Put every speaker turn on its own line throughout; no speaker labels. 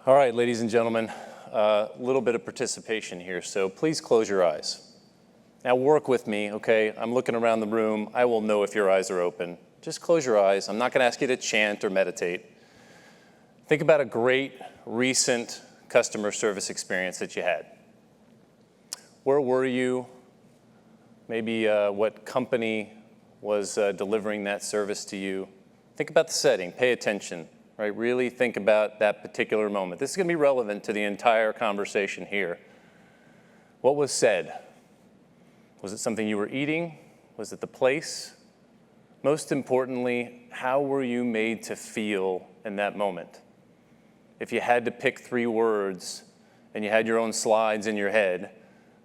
All right, ladies and gentlemen, a little bit of participation here, so please close your eyes. Now work with me, okay? I'm looking around the room. I will know if your eyes are open. Just close your eyes. I'm not going to ask you to chant or meditate. Think about a great, recent customer service experience that you had. Where were you? Maybe what company was delivering that service to you. Think about the setting. Pay attention. Right, really think about that particular moment. This is going to be relevant to the entire conversation here. What was said? Was it something you were eating? Was it the place? Most importantly, how were you made to feel in that moment? If you had to pick 3 words and you had your own slides in your head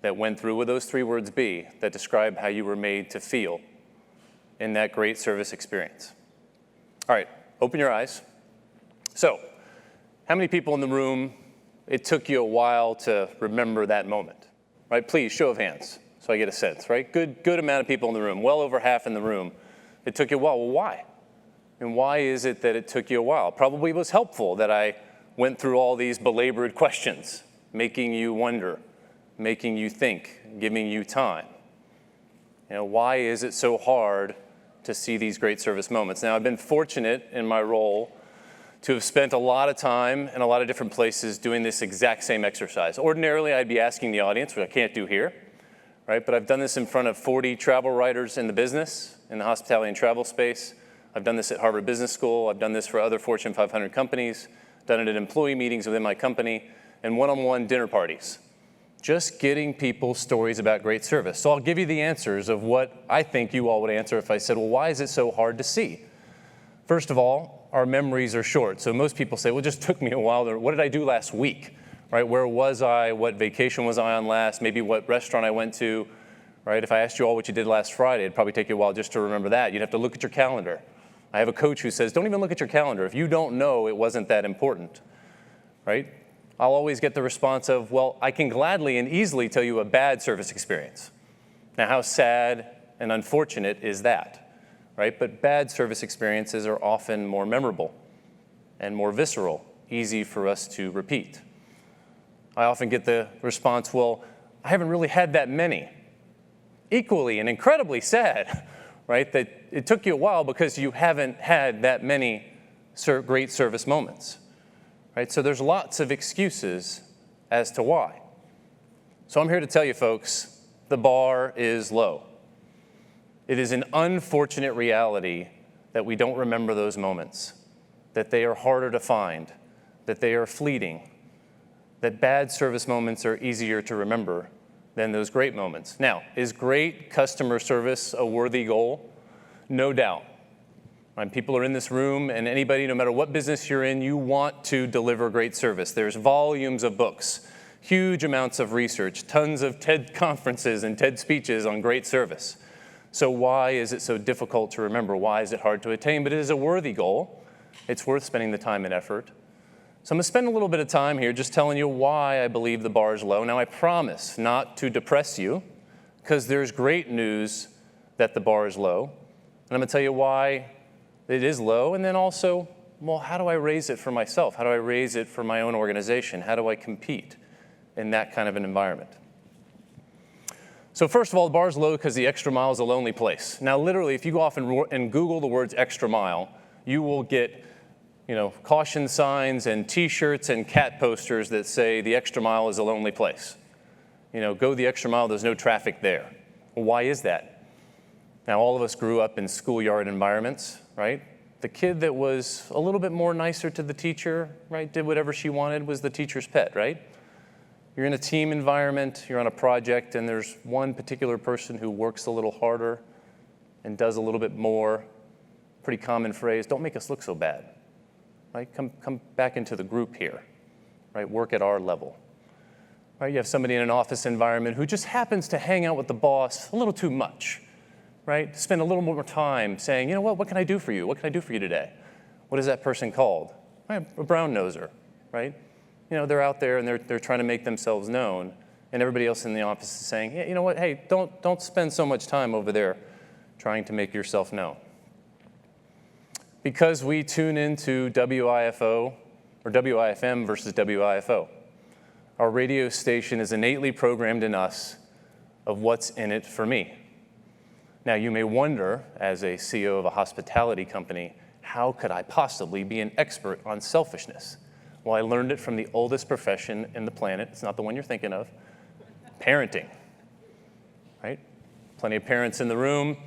that went through, what would those 3 words be that describe how you were made to feel in that great service experience? All right, open your eyes. So, how many people in the room, it took you a while to remember that moment? Right, please, show of hands, so I get a sense, right? Good amount of people in the room, well over half in the room. It took you a while. Well, why? And why is it that it took you a while? Probably was helpful that I went through all these belabored questions, making you wonder, making you think, giving you time. You know, why is it so hard to see these great service moments? Now, I've been fortunate in my role to have spent a lot of time in a lot of different places doing this exact same exercise. Ordinarily, I'd be asking the audience, which I can't do here, right? But I've done this in front of 40 travel writers in the business, in the hospitality and travel space. I've done this at Harvard Business School. I've done this for other Fortune 500 companies, done it at employee meetings within my company, and one-on-one dinner parties. Just getting people stories about great service. So I'll give you the answers of what I think you all would answer if I said, well, why is it so hard to see? First of all, our memories are short. So most people say, well, it just took me a while. What did I do last week? Right? Where was I? What vacation was I on last? Maybe what restaurant I went to? Right? If I asked you all what you did last Friday, it'd probably take you a while just to remember that. You'd have to look at your calendar. I have a coach who says, don't even look at your calendar. If you don't know, it wasn't that important. Right? I'll always get the response of, well, I can gladly and easily tell you a bad service experience. Now, how sad and unfortunate is that? Right? But bad service experiences are often more memorable and more visceral, easy for us to repeat. I often get the response, well, I haven't really had that many. Equally and incredibly sad, right? That it took you a while because you haven't had that many great service moments, right? So there's lots of excuses as to why. So I'm here to tell you folks, the bar is low. It is an unfortunate reality that we don't remember those moments, that they are harder to find, that they are fleeting, that bad service moments are easier to remember than those great moments. Now, is great customer service a worthy goal? No doubt. When people are in this room, and anybody, no matter what business you're in, you want to deliver great service. There's volumes of books, huge amounts of research, tons of TED conferences and TED speeches on great service. So why is it so difficult to remember? Why is it hard to attain? But it is a worthy goal. It's worth spending the time and effort. So I'm going to spend a little bit of time here just telling you why I believe the bar is low. Now, I promise not to depress you, because there's great news that the bar is low. And I'm going to tell you why it is low, and then also, well, how do I raise it for myself? How do I raise it for my own organization? How do I compete in that kind of an environment? So first of all, the bar is low because the extra mile is a lonely place. Now, literally, if you go off and Google the words extra mile, you will get, caution signs and T-shirts and cat posters that say the extra mile is a lonely place. Go the extra mile, there's no traffic there. Well, why is that? Now, all of us grew up in schoolyard environments, right? The kid that was a little bit more nicer to the teacher, right, did whatever she wanted, was the teacher's pet, right? You're in a team environment, you're on a project, and there's one particular person who works a little harder and does a little bit more. Pretty common phrase, don't make us look so bad, right? Come back into the group here, right? Work at our level, right? You have somebody in an office environment who just happens to hang out with the boss a little too much, right? Spend a little more time saying, what can I do for you? What can I do for you today? What is that person called? A brown noser, right? They're out there and they're trying to make themselves known, and everybody else in the office is saying, hey, you know what? Hey, don't spend so much time over there trying to make yourself known. Because we tune into WIFO, or WIFM versus WIFO. Our radio station is innately programmed in us of what's in it for me. Now, you may wonder, as a CEO of a hospitality company, how could I possibly be an expert on selfishness? Well, I learned it from the oldest profession in the planet. It's not the one you're thinking of. Parenting, right? Plenty of parents in the room.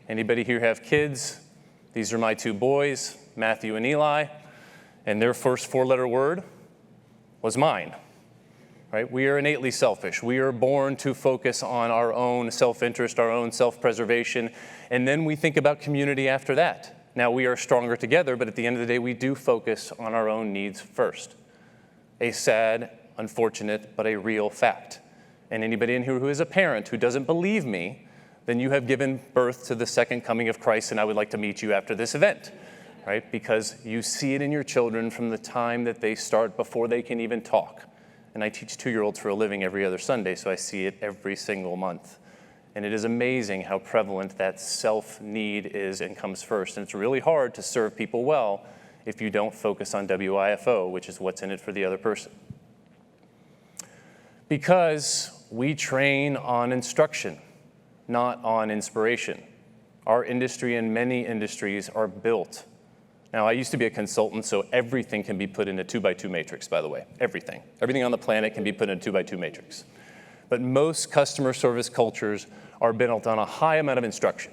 Anybody here have kids? These are my two boys, Matthew and Eli, and their first four-letter word was mine. Right? We are innately selfish. We are born to focus on our own self-interest, our own self-preservation, and then we think about community after that. Now, we are stronger together, but at the end of the day, we do focus on our own needs first. A sad, unfortunate, but a real fact. And anybody in here who is a parent who doesn't believe me, then you have given birth to the second coming of Christ, and I would like to meet you after this event, right? Because you see it in your children from the time that they start before they can even talk. And I teach 2-year-olds for a living every other Sunday, so I see it every single month. And it is amazing how prevalent that self-need is and comes first. And it's really hard to serve people well if you don't focus on WIFO, which is what's in it for the other person. Because we train on instruction, not on inspiration. Our industry and many industries are built. Now, I used to be a consultant, so everything can be put in a 2x2 matrix, by the way. Everything. Everything on the planet can be put in a 2x2 matrix. But most customer service cultures are built on a high amount of instruction.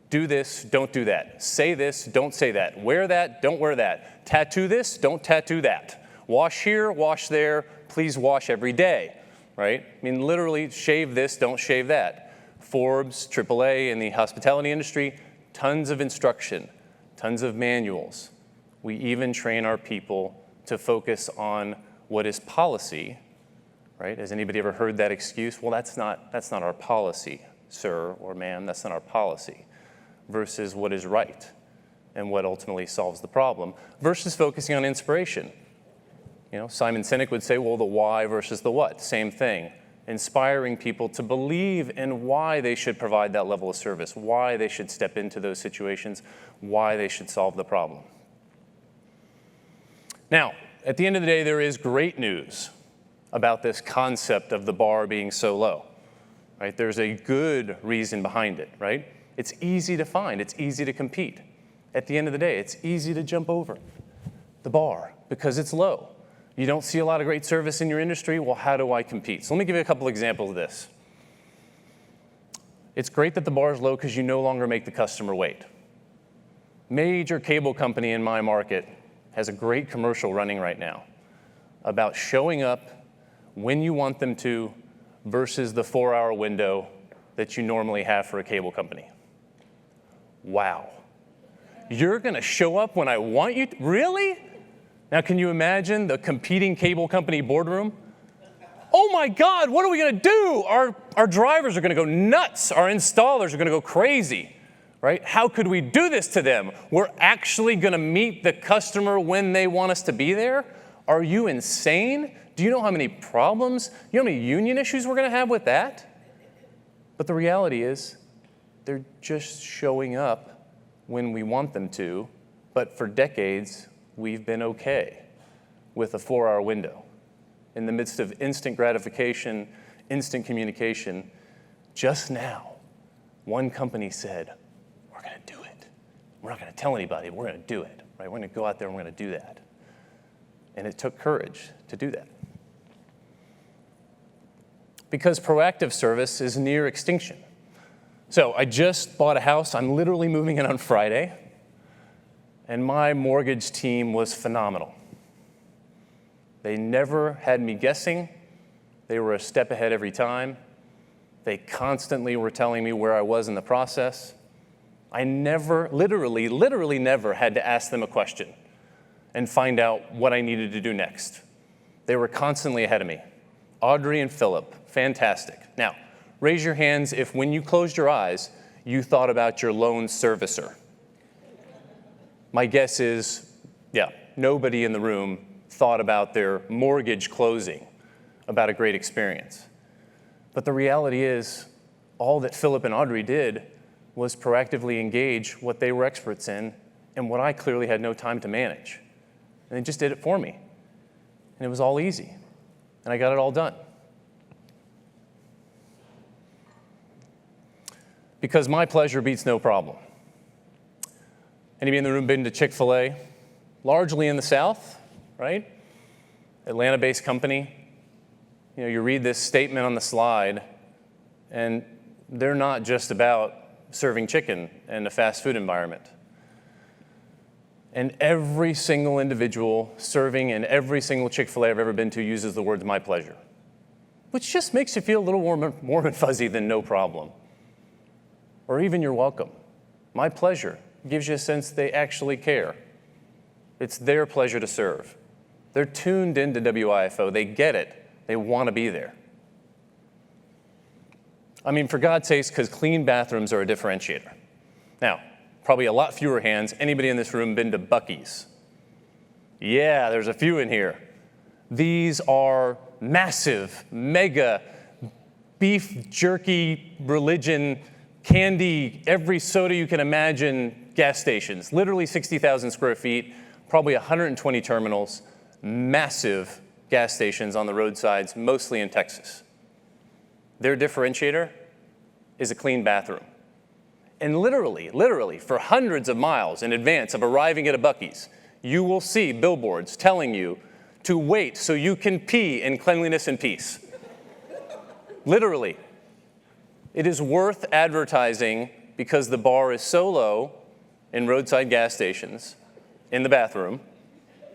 Do this, don't do that. Say this, don't say that. Wear that, don't wear that. Tattoo this, don't tattoo that. Wash here, wash there, please wash every day, right? I mean, literally, shave this, don't shave that. Forbes, AAA, in the hospitality industry, tons of instruction. Tons of manuals. We even train our people to focus on what is policy, right? Has anybody ever heard that excuse? Well, that's not our policy, sir or ma'am, that's not our policy, versus what is right and what ultimately solves the problem, versus focusing on inspiration. You know, Simon Sinek would say, well, the why versus the what, same thing. Inspiring people to believe in why they should provide that level of service, why they should step into those situations, why they should solve the problem. Now, at the end of the day, there is great news about this concept of the bar being so low, right? There's a good reason behind it, right? It's easy to find, it's easy to compete. At the end of the day, it's easy to jump over the bar because it's low. You don't see a lot of great service in your industry? Well, how do I compete? So let me give you a couple examples of this. It's great that the bar is low because you no longer make the customer wait. Major cable company in my market has a great commercial running right now about showing up when you want them to versus the 4-hour window that you normally have for a cable company. Wow. You're going to show up when I want you to? Really? Now, can you imagine the competing cable company boardroom? Oh my God, what are we going to do? Our drivers are going to go nuts. Our installers are going to go crazy, right? How could we do this to them? We're actually going to meet the customer when they want us to be there? Are you insane? Do you know how many problems, you know how many union issues we're going to have with that? But the reality is, they're just showing up when we want them to, but for decades, we've been okay with a 4-hour window. In the midst of instant gratification, instant communication, just now, one company said, we're going to do it. We're not going to tell anybody, but we're going to do it. Right? We're going to go out there and we're going to do that. And it took courage to do that. Because proactive service is near extinction. So I just bought a house. I'm literally moving in on Friday. And my mortgage team was phenomenal. They never had me guessing. They were a step ahead every time. They constantly were telling me where I was in the process. I never, literally never had to ask them a question and find out what I needed to do next. They were constantly ahead of me. Audrey and Philip, fantastic. Now, raise your hands if when you closed your eyes, you thought about your loan servicer. My guess is, yeah, nobody in the room thought about their mortgage closing, about a great experience. But the reality is, all that Philip and Audrey did was proactively engage what they were experts in and what I clearly had no time to manage. And they just did it for me. And it was all easy. And I got it all done. Because my pleasure beats no problem. Anybody in the room been to Chick-fil-A? Largely in the South, right? Atlanta-based company. You know, you read this statement on the slide, and they're not just about serving chicken in a fast food environment. And every single individual serving in every single Chick-fil-A I've ever been to uses the words "my pleasure," which just makes you feel a little warm and fuzzy than no problem. Or even "you're welcome." My pleasure gives you a sense they actually care. It's their pleasure to serve. They're tuned into WIFO. They get it. They want to be there. I mean, for God's sakes, because clean bathrooms are a differentiator. Now, probably a lot fewer hands. Anybody in this room been to Buc-ee's? Yeah, there's a few in here. These are massive, mega, beef jerky, religion, candy, every soda you can imagine gas stations. Literally 60,000 square feet, probably 120 terminals, massive gas stations on the roadsides, mostly in Texas. Their differentiator is a clean bathroom. And literally, for hundreds of miles in advance of arriving at a Buc-ee's, you will see billboards telling you to wait so you can pee in cleanliness and peace. Literally. It is worth advertising because the bar is so low in roadside gas stations, in the bathroom.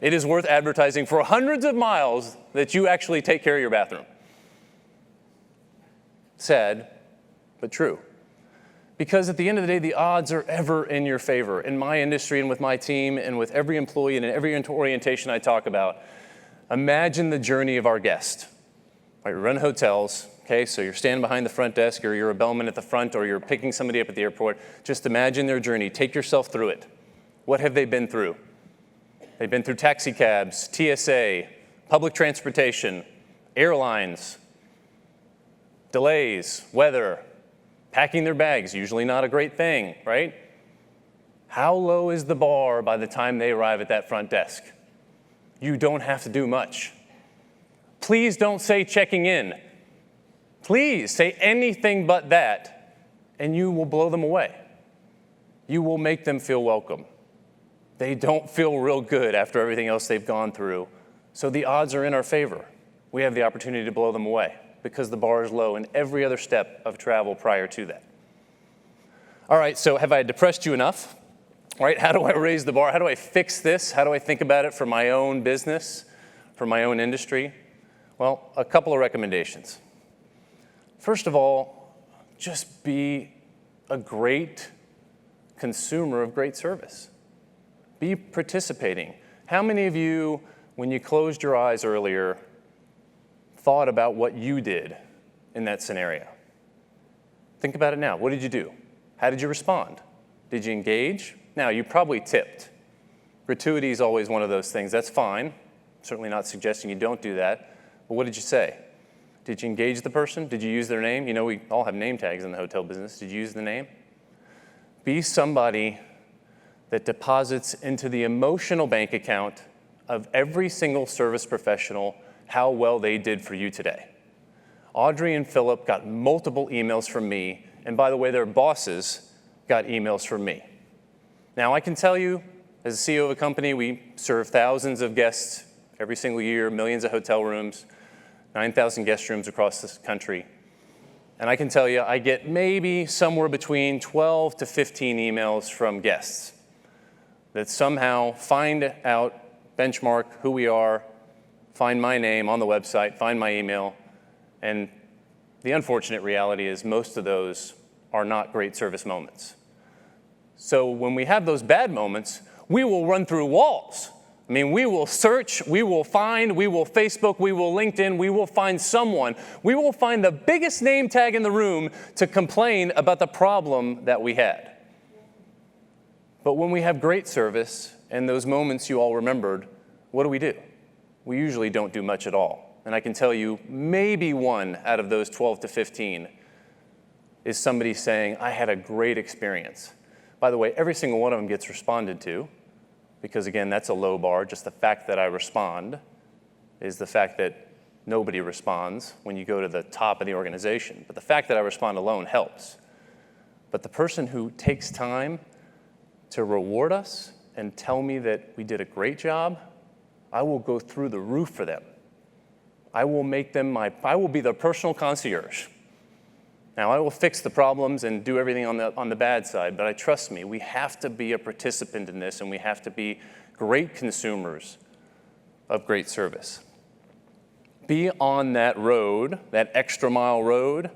It is worth advertising for hundreds of miles that you actually take care of your bathroom. Sad, but true. Because at the end of the day, the odds are ever in your favor. In my industry and with my team and with every employee and in every orientation I talk about, imagine the journey of our guest. Right, we run hotels, okay, so you're standing behind the front desk or you're a bellman at the front or you're picking somebody up at the airport. Just imagine their journey. Take yourself through it. What have they been through? They've been through taxi cabs, TSA, public transportation, airlines, delays, weather, packing their bags, usually not a great thing, right? How low is the bar by the time they arrive at that front desk? You don't have to do much. Please don't say checking in. Please say anything but that, and you will blow them away. You will make them feel welcome. They don't feel real good after everything else they've gone through, so the odds are in our favor. We have the opportunity to blow them away because the bar is low in every other step of travel prior to that. All right, so have I depressed you enough? All right, how do I raise the bar? How do I fix this? How do I think about it for my own business, for my own industry? Well, a couple of recommendations. First of all, just be a great consumer of great service. Be participating. How many of you, when you closed your eyes earlier, thought about what you did in that scenario? Think about it now. What did you do? How did you respond? Did you engage? Now, you probably tipped. Gratuity is always one of those things. That's fine. Certainly not suggesting you don't do that. But what did you say? Did you engage the person? Did you use their name? You know, we all have name tags in the hotel business. Did you use the name? Be somebody that deposits into the emotional bank account of every single service professional how well they did for you today. Audrey and Philip got multiple emails from me, and by the way, their bosses got emails from me. Now, I can tell you, as a CEO of a company, we serve thousands of guests every single year, millions of hotel rooms, 9,000 guest rooms across this country. And I can tell you, I get maybe somewhere between 12 to 15 emails from guests that somehow find out, benchmark who we are, find my name on the website, find my email, and the unfortunate reality is most of those are not great service moments. So when we have those bad moments, we will run through walls. I mean, we will search, we will find, we will Facebook, we will LinkedIn, we will find someone. We will find the biggest name tag in the room to complain about the problem that we had. But when we have great service and those moments you all remembered, what do? We usually don't do much at all. And I can tell you, maybe one out of those 12 to 15 is somebody saying, I had a great experience. By the way, every single one of them gets responded to, because again, that's a low bar, just the fact that I respond. is the fact that nobody responds when you go to the top of the organization. But the fact that I respond alone helps. But the person who takes time to reward us and tell me that we did a great job, I will go through the roof for them. I will be their personal concierge. Now, I will fix the problems and do everything on the bad side, but trust me, we have to be a participant in this, and we have to be great consumers of great service. Be on that road, that extra mile road,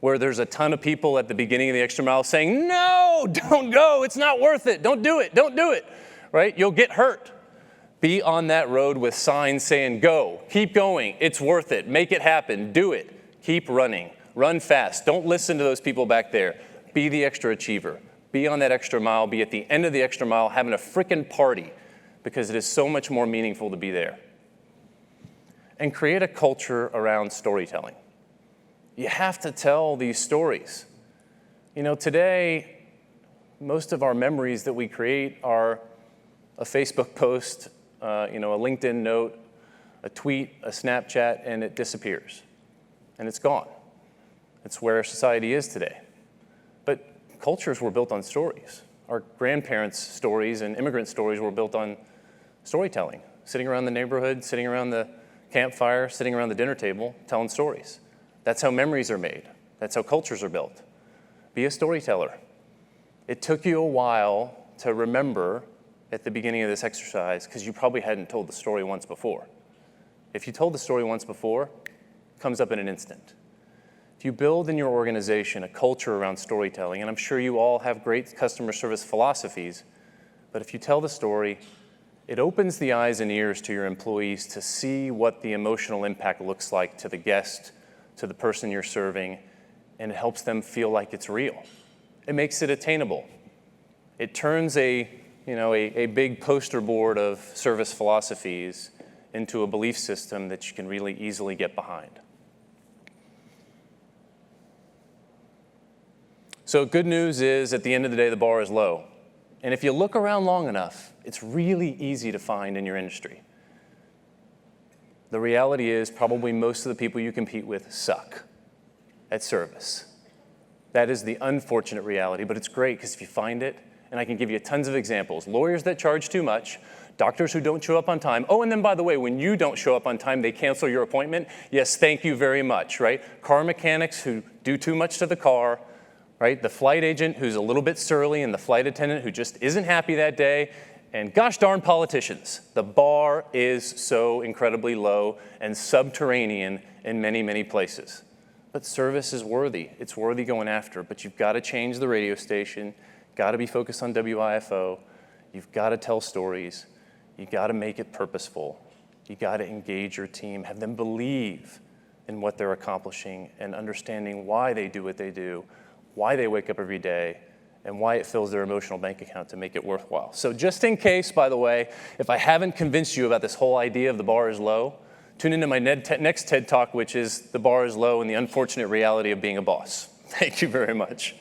where there's a ton of people at the beginning of the extra mile saying, no, don't go, it's not worth it, don't do it, right? You'll get hurt. Be on that road with signs saying, go, keep going, it's worth it, make it happen, do it, keep running, run fast. Don't listen to those people back there. Be the extra achiever. Be on that extra mile, be at the end of the extra mile having a frickin' party, because it is so much more meaningful to be there. And create a culture around storytelling. You have to tell these stories. Today, most of our memories that we create are a Facebook post, a LinkedIn note, a tweet, a Snapchat, and it disappears. And it's gone. It's where society is today. But cultures were built on stories. Our grandparents' stories and immigrant stories were built on storytelling. Sitting around the neighborhood, sitting around the campfire, sitting around the dinner table, telling stories. That's how memories are made. That's how cultures are built. Be a storyteller. It took you a while to remember at the beginning of this exercise because you probably hadn't told the story once before. If you told the story once before, it comes up in an instant. If you build in your organization a culture around storytelling, and I'm sure you all have great customer service philosophies, but if you tell the story, it opens the eyes and ears to your employees to see what the emotional impact looks like to the guest, to the person you're serving, and it helps them feel like it's real. It makes it attainable. It turns a big poster board of service philosophies into a belief system that you can really easily get behind. So good news is, at the end of the day, the bar is low. And if you look around long enough, it's really easy to find in your industry. The reality is probably most of the people you compete with suck at service. That is the unfortunate reality, but it's great because if you find it, and I can give you tons of examples, lawyers that charge too much, doctors who don't show up on time. Oh, and then by the way, when you don't show up on time, they cancel your appointment. Yes, thank you very much, right? Car mechanics who do too much to the car, right? The flight agent who's a little bit surly and the flight attendant who just isn't happy that day. And gosh darn politicians. The bar is so incredibly low and subterranean in many, many places. But service is worthy. It's worthy going after. But you've got to change the radio station. Got to be focused on WIFO. You've got to tell stories. You got to make it purposeful. You got to engage your team. Have them believe in what they're accomplishing and understanding why they do what they do, why they wake up every day, and why it fills their emotional bank account to make it worthwhile. So just in case, by the way, if I haven't convinced you about this whole idea of the bar is low, tune into my next TED Talk, which is the bar is low and the unfortunate reality of being a boss. Thank you very much.